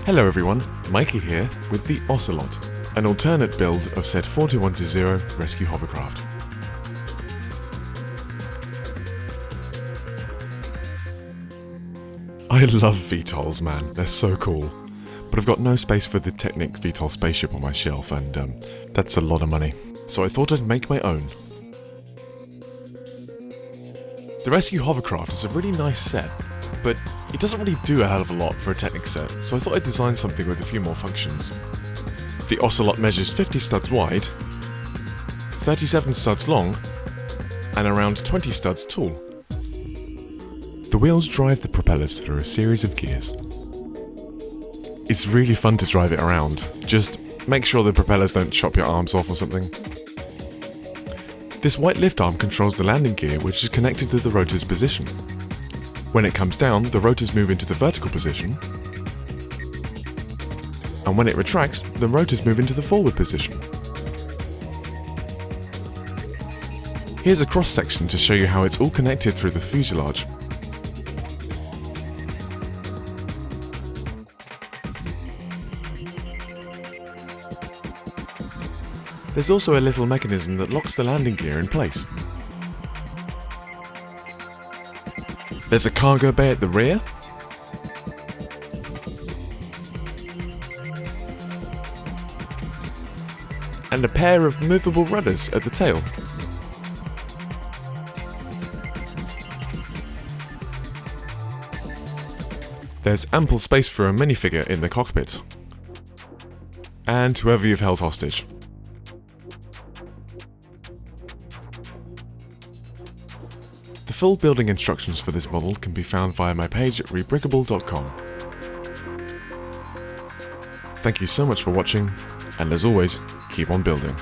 Hello everyone, Mikey here with the Ocelot, an alternate build of said 4120 Rescue Hovercraft. I love VTOLs, man, they're so cool. But I've got no space for the Technic VTOL spaceship on my shelf, and that's a lot of money. So I thought I'd make my own. The Rescue Hovercraft is a really nice set, but it doesn't really do a hell of a lot for a Technic set, so I thought I'd design something with a few more functions. The Ocelot measures 50 studs wide, 37 studs long, and around 20 studs tall. The wheels drive the propellers through a series of gears. It's really fun to drive it around, just make sure the propellers don't chop your arms off or something. This white lift arm controls the landing gear, which is connected to the rotor's position. When it comes down, the rotors move into the vertical position, and when it retracts, the rotors move into the forward position. Here's a cross-section to show you how it's all connected through the fuselage. There's also a little mechanism that locks the landing gear in place. There's a cargo bay at the rear, and a pair of movable rudders at the tail. There's ample space for a minifigure in the cockpit, and whoever you've held hostage. The full building instructions for this model can be found via my page at rebrickable.com. Thank you so much for watching, and as always, keep on building.